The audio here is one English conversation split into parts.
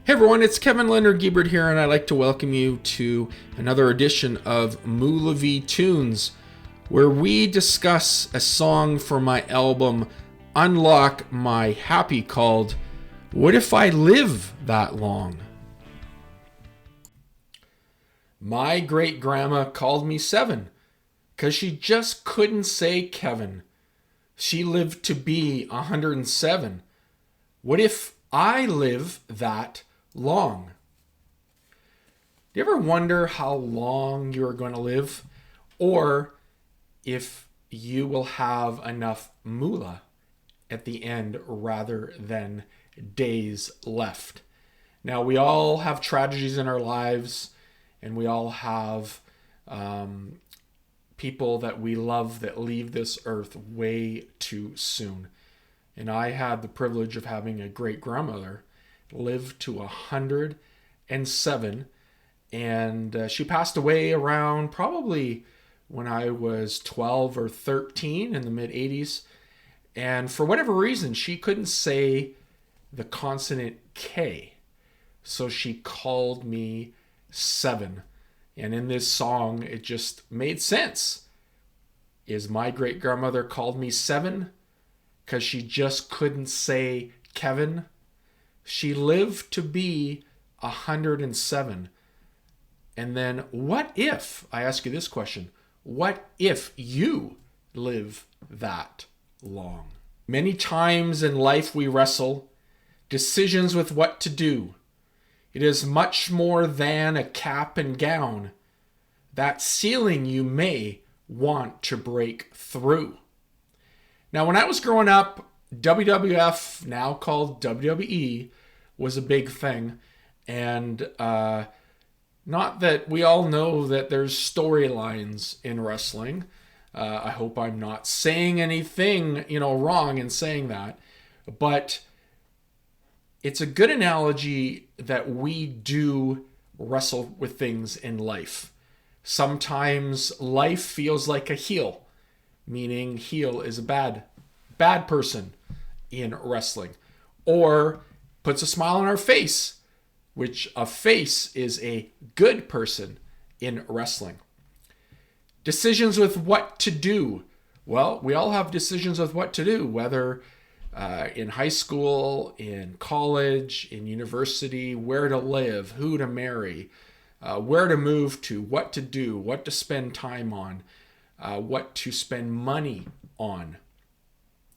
Hey everyone, it's Kevin Leonard Giebert here, and I'd like to welcome you to another edition of moolah Tunes, where we discuss a song from my album Unlock My Happy called What If I Live That Long? My great-grandma called me Seven, 'cause she just couldn't say Kevin. She lived to be 107. What if I live that long? Do you ever wonder how long you're going to live? Or if you will have enough moolah at the end rather than days left? Now, we all have tragedies in our lives, and we all have people that we love that leave this earth way too soon. And I had the privilege of having a great grandmother live to 107, and she passed away around probably when I was 12 or 13 in the mid 80s. And for whatever reason, she couldn't say the consonant K, so she called me Seven. And in this song, it just made sense. Is my great grandmother called me Seven because she just couldn't say Kevin? She lived to be 107. And then what if, I ask you this question, what if you live that long? Many times in life we wrestle decisions with what to do. It is much more than a cap and gown. That ceiling you may want to break through. Now, when I was growing up, WWF, now called WWE, was a big thing. And not that we all know that there's storylines in wrestling. I hope I'm not saying anything, wrong in saying that. But it's a good analogy that we do wrestle with things in life. Sometimes life feels like a heel, meaning heel is a bad person in wrestling, or puts a smile on our face, which a face is a good person in wrestling. Decisions with what to do. Well, we all have decisions with what to do, whether in high school, in college, in university, where to live, who to marry, where to move to, what to do, what to spend time on, what to spend money on.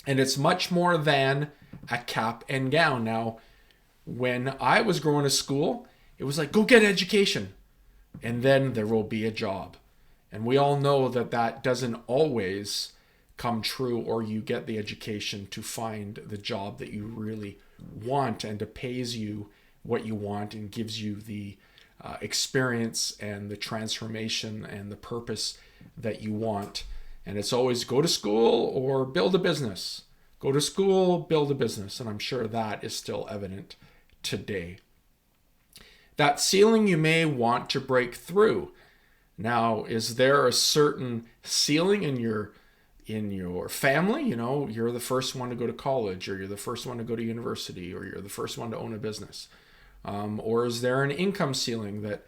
And it's much more than a cap and gown. Now, when I was going to school, it was like, go get an education, and then there will be a job. And we all know that that doesn't always come true, or you get the education to find the job that you really want and it pays you what you want and gives you the experience and the transformation and the purpose that you want. And it's always go to school or build a business. Go to school, build a business. And I'm sure that is still evident today. That ceiling you may want to break through. Now, is there a certain ceiling in your family? You're the first one to go to college, or you're the first one to go to university, or you're the first one to own a business. Or is there an income ceiling that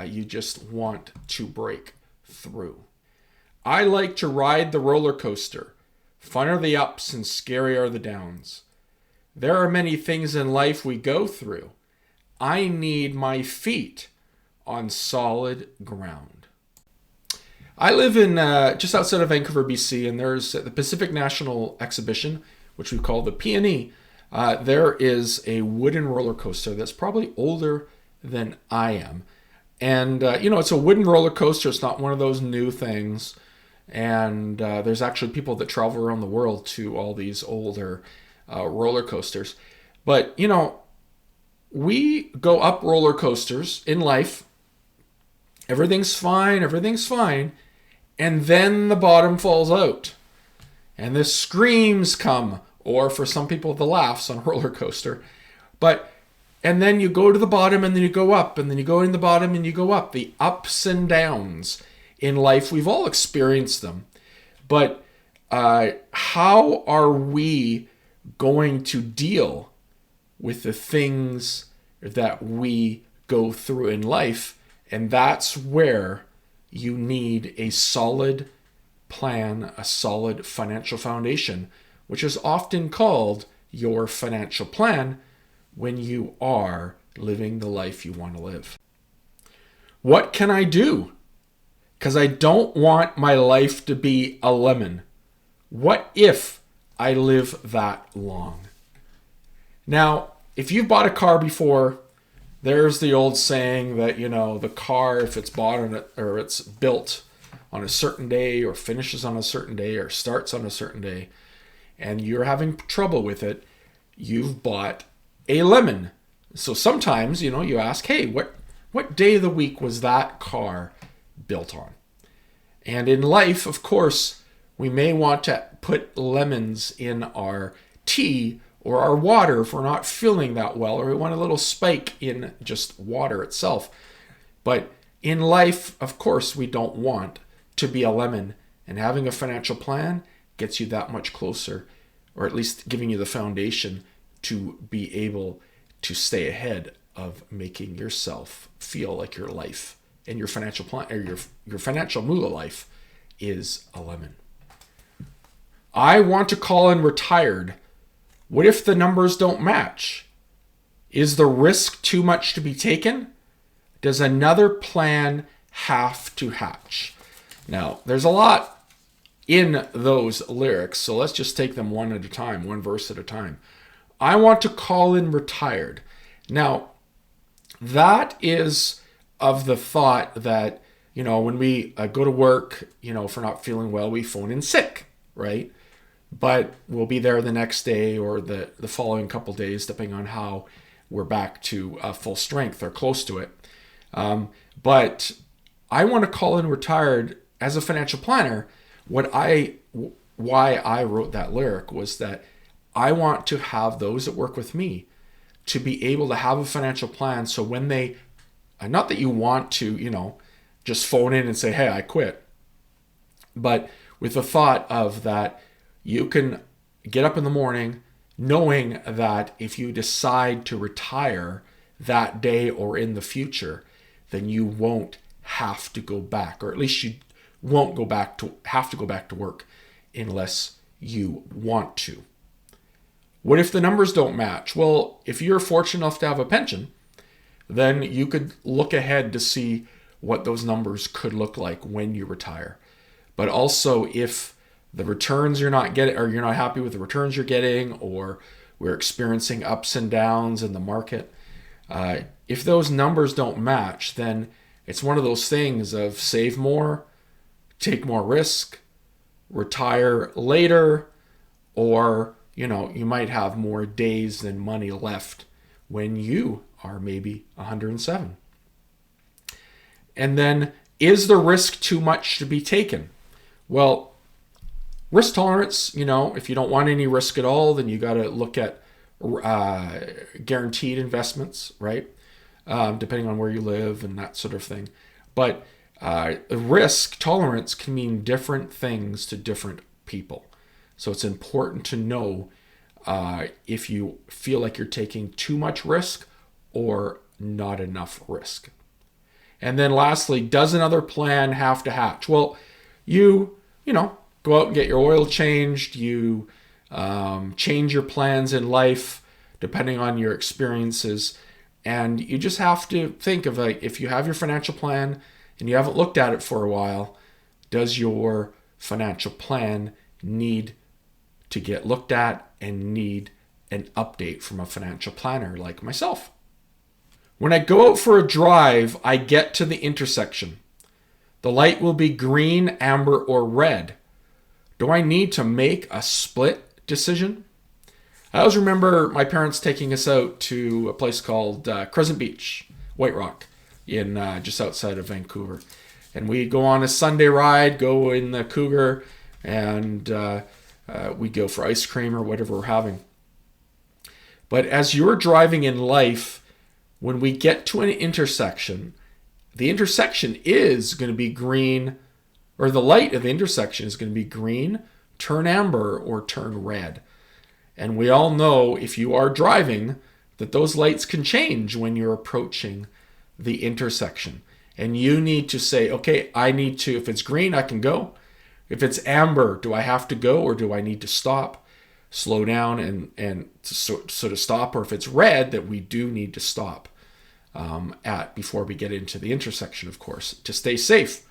you just want to break through? I like to ride the roller coaster. Fun are the ups and scary are the downs. There are many things in life we go through. I need my feet on solid ground. I live in just outside of Vancouver, BC, and there's the Pacific National Exhibition, which we call the P&E. There is a wooden roller coaster that's probably older than I am. And, it's a wooden roller coaster. It's not one of those new things. And there's actually people that travel around the world to all these older roller coasters. But, we go up roller coasters in life. Everything's fine. And then the bottom falls out. And the screams come. Or for some people, the laughs on a roller coaster. And then you go to the bottom and then you go up. And then you go in the bottom and you go up. The ups and downs in life, we've all experienced them. But how are we going to deal with the things that we go through in life. And that's where you need a solid plan, a solid financial foundation, which is often called your financial plan when you are living the life you want to live. What can I do? Because I don't want my life to be a lemon. What if I live that long? Now, if you've bought a car before, there's the old saying that, the car, if it's bought on it or it's built on a certain day or finishes on a certain day or starts on a certain day, and you're having trouble with it, you've bought a lemon. So sometimes, you ask, hey, what day of the week was that car built on? And in life, of course, we may want to put lemons in our tea or our water if we're not feeling that well, or we want a little spike in just water itself. But in life, of course, we don't want to be a lemon, and having a financial plan gets you that much closer, or at least giving you the foundation to be able to stay ahead of making yourself feel like your life and your financial plan, or your financial moolah life, is a lemon. I want to call in retired. What if the numbers don't match? Is the risk too much to be taken? Does another plan have to hatch? Now, there's a lot in those lyrics, so let's just take them one at a time, one verse at a time. I want to call in retired. Now, that is of the thought that, when we go to work, if we're not feeling well, we phone in sick, right? But we'll be there the next day or the following couple days, depending on how we're back to full strength or close to it. But I want to call in retired as a financial planner. Why I wrote that lyric was that I want to have those that work with me to be able to have a financial plan. So when they, not that you want to, just phone in and say, hey, I quit, but with the thought of that, you can get up in the morning knowing that if you decide to retire that day or in the future, then you won't have to go back, or at least you won't have to go back to work unless you want to. What if the numbers don't match? Well, if you're fortunate enough to have a pension, then you could look ahead to see what those numbers could look like when you retire. But also, if the returns you're not getting, or you're not happy with the returns you're getting, or we're experiencing ups and downs in the market, if those numbers don't match, then it's one of those things of save more, take more risk, retire later, or you might have more days than money left when you are maybe 107. And then, is the risk too much to be taken? Well, risk tolerance, if you don't want any risk at all, then you got to look at guaranteed investments, right? Depending on where you live and that sort of thing. But risk tolerance can mean different things to different people. So it's important to know if you feel like you're taking too much risk or not enough risk. And then lastly, does another plan have to hatch? Well, you go out and get your oil changed. You change your plans in life depending on your experiences. And you just have to think of, like, if you have your financial plan and you haven't looked at it for a while, does your financial plan need to get looked at and need an update from a financial planner like myself? When I go out for a drive, I get to the intersection. The light will be green, amber, or red. Do I need to make a split decision? I always remember my parents taking us out to a place called Crescent Beach, White Rock, in just outside of Vancouver. And we'd go on a Sunday ride, go in the Cougar, and we'd go for ice cream or whatever we're having. But as you're driving in life, when we get to an intersection, the intersection is going to be green, or the light of the intersection is going to be green, turn amber, or turn red. And we all know if you are driving, that those lights can change when you're approaching the intersection. And you need to say, okay, I need to, if it's green, I can go. If it's amber, do I have to go or do I need to stop, slow down and sort of stop? Or if it's red, that we do need to stop before we get into the intersection, of course, to stay safe.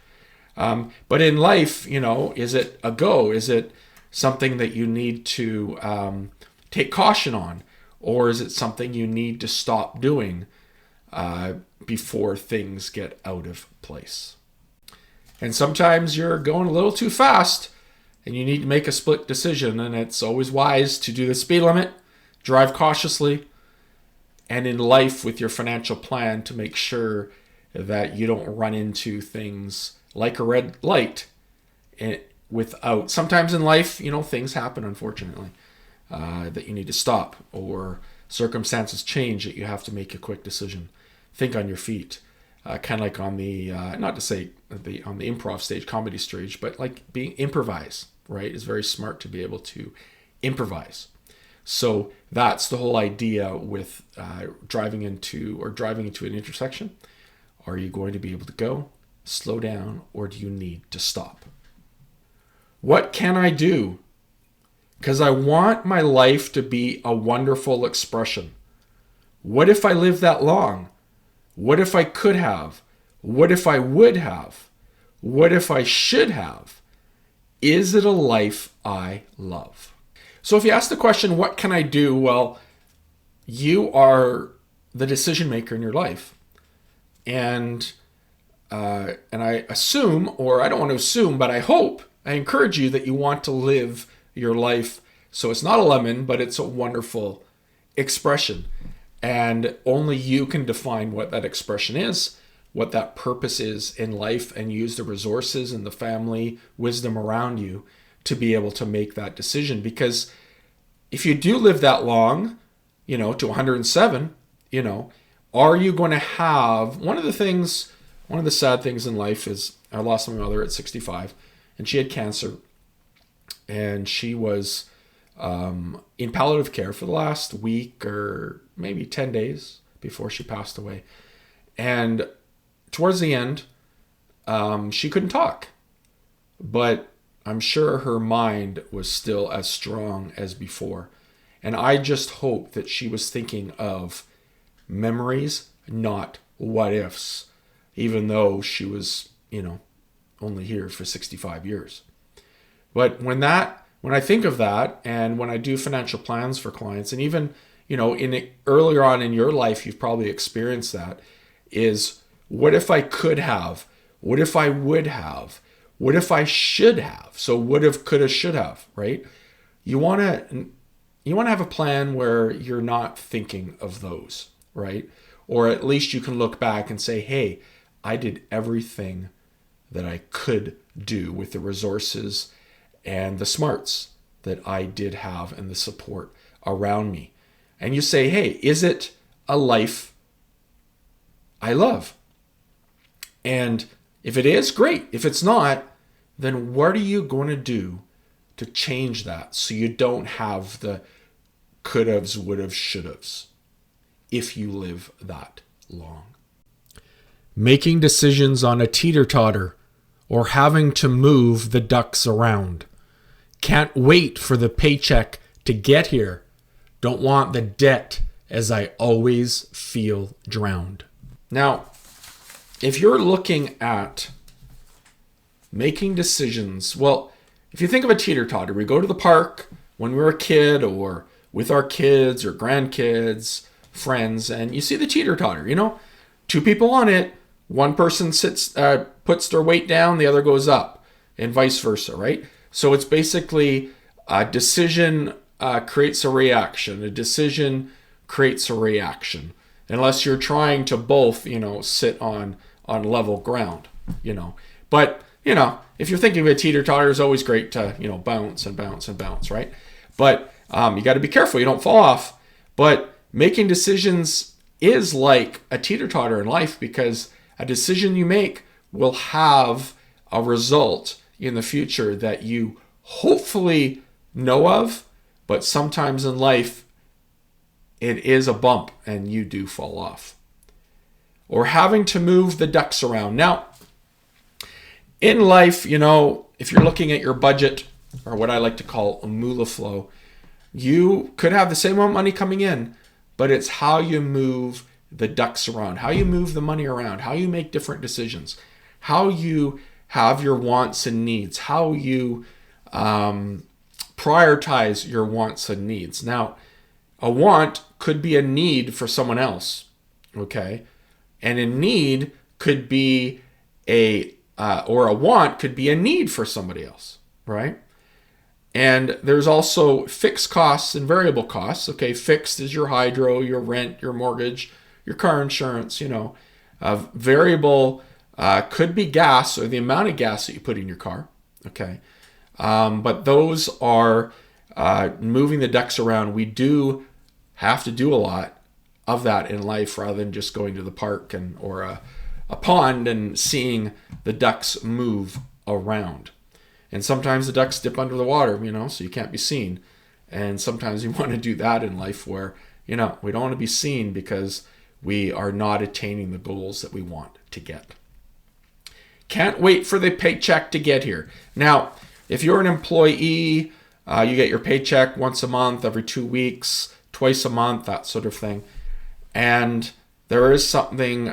But in life, is it a go? Is it something that you need to take caution on? Or is it something you need to stop doing before things get out of place? And sometimes you're going a little too fast and you need to make a split decision. And it's always wise to do the speed limit, drive cautiously, and in life with your financial plan to make sure that you don't run into things like a red light without. Sometimes in life, things happen, unfortunately, that you need to stop, or circumstances change that you have to make a quick decision. Think on your feet, kind of like on the, not to say on the improv stage, comedy stage, but like improvise, right? It's very smart to be able to improvise. So that's the whole idea with driving into an intersection. Are you going to be able to go, slow down, or do you need to stop? What can I do? Because I want my life to be a wonderful expression. What if I live that long? What if I could have? What if I would have? What if I should have? Is it a life I love? So if you ask the question, what can I do? Well, you are the decision maker in your life. And I assume, or I don't want to assume, but I encourage you that you want to live your life so it's not a lemon, but it's a wonderful expression. And only you can define what that expression is, what that purpose is in life, and use the resources and the family wisdom around you to be able to make that decision. Because if you do live that long, to 107, are you going to have, one of the sad things in life is I lost my mother at 65, and she had cancer, and she was in palliative care for the last week or maybe 10 days before she passed away. And towards the end, she couldn't talk, but I'm sure her mind was still as strong as before. And I just hope that she was thinking of memories, not what ifs, even though she was, only here for 65 years. But when I think of that, and when I do financial plans for clients, and even, earlier on in your life, you've probably experienced that, is what if I could have? What if I would have? What if I should have? So would have, could have, should have, right? You want to have a plan where you're not thinking of those, right? Or at least you can look back and say, hey, I did everything that I could do with the resources and the smarts that I did have and the support around me. And you say, hey, is it a life I love? And if it is, great. If it's not, then what are you going to do to change that so you don't have the could haves, would haves, should haves if you live that long? Making decisions on a teeter-totter or having to move the ducks around. Can't wait for the paycheck to get here. Don't want the debt as I always feel drowned. Now, if you're looking at making decisions, well, if you think of a teeter-totter, we go to the park when we were a kid or with our kids or grandkids, friends, and you see the teeter-totter, two people on it, one person puts their weight down, the other goes up, and vice versa, right? So it's basically a decision creates a reaction. A decision creates a reaction. Unless you're trying to both, sit on level ground, But, if you're thinking of a teeter-totter, it's always great to, bounce and bounce and bounce, right? But you got to be careful you don't fall off. But making decisions is like a teeter-totter in life, because a decision you make will have a result in the future that you hopefully know of, but sometimes in life it is a bump and you do fall off. Or having to move the ducks around. Now, in life, if you're looking at your budget, or what I like to call a moolah flow, you could have the same amount of money coming in, but it's how you move the ducks around, how you move the money around, how you make different decisions, how you have your wants and needs, how you prioritize your wants and needs. Now, a want could be a need for someone else, okay? And a need could be or a want could be a need for somebody else, right? And there's also fixed costs and variable costs. Okay, fixed is your hydro, your rent, your mortgage, your car insurance, variable could be gas or the amount of gas that you put in your car, okay? But those are moving the ducks around. We do have to do a lot of that in life rather than just going to the park or a pond and seeing the ducks move around. And sometimes the ducks dip under the water, so you can't be seen. And sometimes you want to do that in life where, we don't want to be seen because we are not attaining the goals that we want to get. Can't wait for the paycheck to get here. Now, if you're an employee, you get your paycheck once a month, every 2 weeks, twice a month, that sort of thing. And there is something,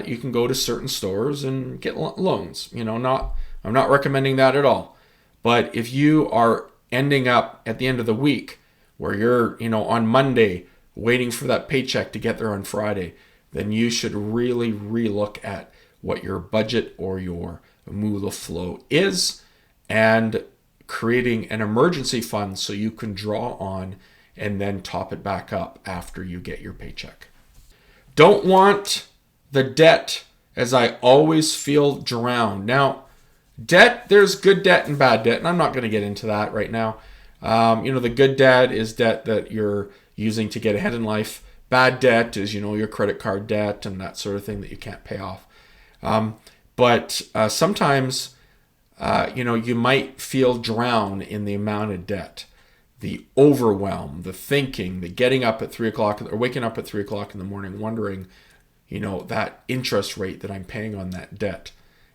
you can go to certain stores and get loans. I'm not recommending that at all. But if you are ending up at the end of the week where you're, on Monday waiting for that paycheck to get there on Friday, then you should really relook at what your budget or your moolah flow is and creating an emergency fund so you can draw on and then top it back up after you get your paycheck. Don't want the debt, as I always feel drowned. Now, debt, there's good debt and bad debt, and I'm not going to get into that right now. The good debt is debt that you're using to get ahead in life. Bad debt is, your credit card debt and that sort of thing that you can't pay off. But sometimes, you might feel drowned in the amount of debt, the overwhelm, the thinking, the getting up at 3 o'clock or waking up at 3 o'clock in the morning, wondering, that interest rate that I'm paying on that debt,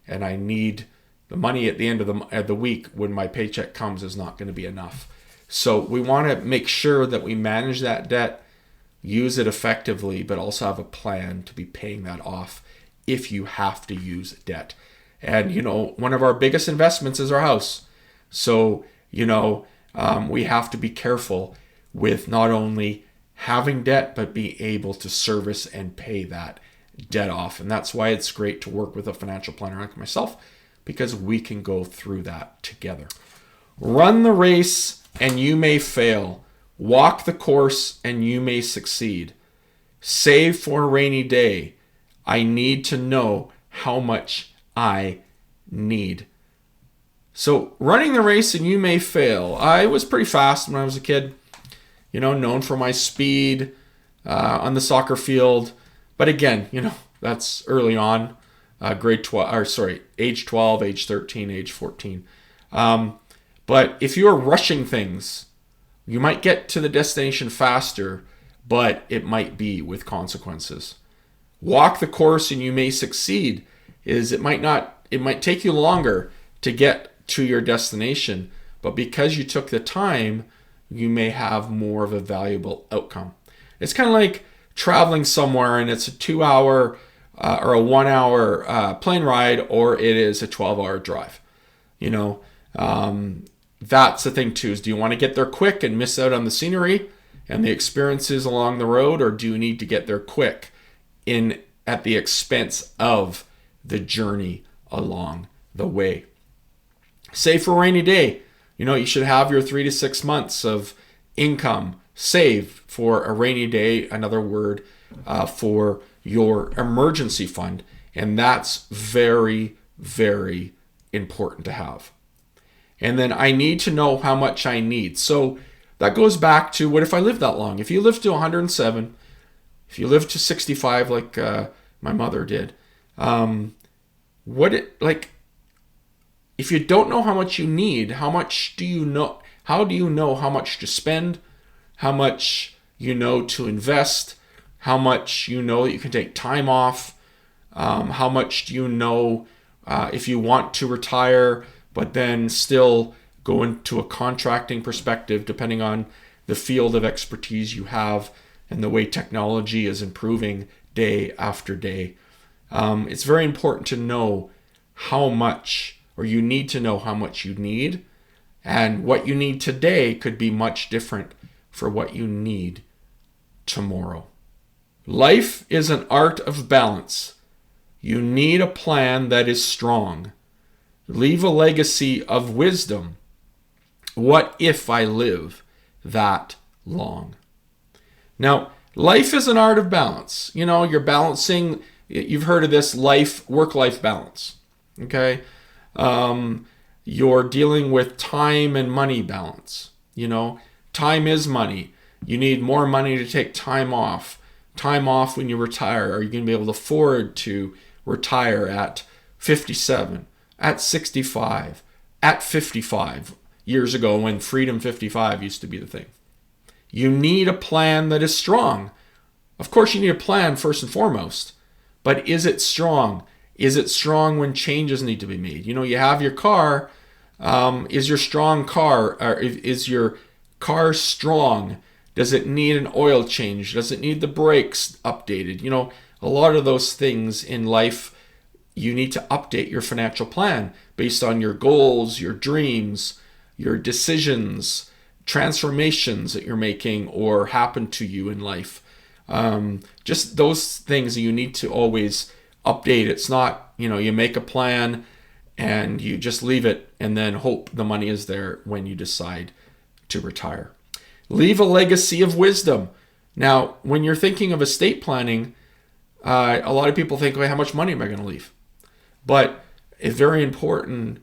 and I need the money at the end of the week when my paycheck comes is not going to be enough. So we want to make sure that we manage that debt, use it effectively, but also have a plan to be paying that off if you have to use debt. And, one of our biggest investments is our house. So, we have to be careful with not only having debt, but be able to service and pay that debt off. And that's why it's great to work with a financial planner like myself, because we can go through that together. Run the race and you may fail. Walk the course and you may succeed. Save for a rainy day. I need to know how much I need. So running the race and you may fail. I was pretty fast when I was a kid, known for my speed on the soccer field. But again, that's early on. Age 12, age 13, age 14. But if you're rushing things, you might get to the destination faster, but it might be with consequences. Walk the course and you may succeed it might take you longer to get to your destination, but because you took the time, you may have more of a valuable outcome. It's kind of like traveling somewhere and it's a 2-hour or a 1-hour plane ride, or it is a 12-hour drive. That's the thing too, is do you want to get there quick and miss out on the scenery and the experiences along the road, or do you need to get there quick at the expense of the journey along the way? Save for a rainy day. You should have your 3 to 6 months of income saved for a rainy day, another word for your emergency fund. And that's very, very important to have. And then I need to know how much I need. So that goes back to, what if I live that long? If you live to 107, if you live to 65 like my mother did, if you don't know how much you need, how much do you know? How do you know how much to spend? How much, you know to invest, how much you know that you can take time off, how much do you know if you want to retire, but then still go into a contracting perspective, depending on the field of expertise you have and the way technology is improving day after day. It's very important to know how much, or you need to know how much you need, and what you need today could be much different for what you need tomorrow. Life is an art of balance. You need a plan that is strong. Leave a legacy of wisdom. What if I live that long? Now, life is an art of balance. You know, you're balancing, you've heard of this work-life balance, okay? You're dealing with time and money balance. You know, time is money. You need more money to take time off. Time off when you retire. Are you going to be able to afford to retire at 57, at 65, at 55? Years ago when Freedom 55 used to be the thing. You need a plan that is strong. Of course, you need a plan first and foremost, but is it strong? Is it strong when changes need to be made? You know, you have your car. Is your car strong? Does it need an oil change? Does it need the brakes updated? You know, a lot of those things in life, you need to update your financial plan based on your goals, your dreams, your decisions, transformations that you're making or happen to you in life. Just those things that you need to always update. It's not, you know, you make a plan and you just leave it and then hope the money is there when you decide to retire. Leave a legacy of wisdom. Now, when you're thinking of estate planning, a lot of people think, well, how much money am I going to leave? But it's very important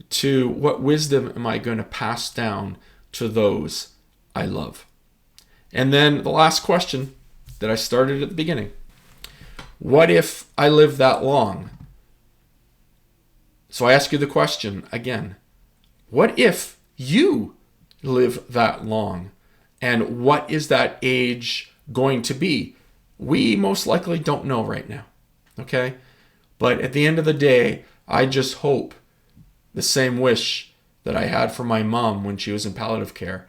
to what wisdom am I going to pass down to those I love? And then the last question that I started at the beginning. What if I live that long? So I ask you the question again. What if you live that long? And what is that age going to be? We most likely don't know right now. Okay? But at the end of the day, I just hope the same wish that I had for my mom when she was in palliative care,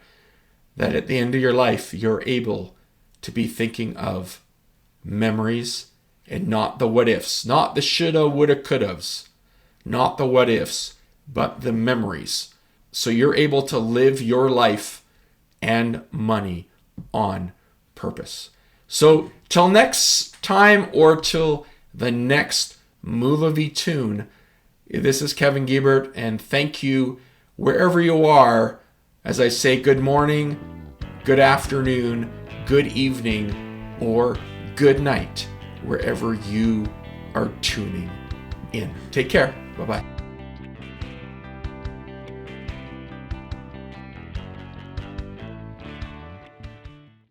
that at the end of your life, you're able to be thinking of memories and not the what ifs, not the shoulda, woulda, couldas, not the what ifs, but the memories. So you're able to live your life and money on purpose. So till next time, or till the next moolah tune, this is Kevin Giebert, and thank you wherever you are, as I say good morning, good afternoon, good evening, or good night, wherever you are tuning in. Take care. Bye-bye.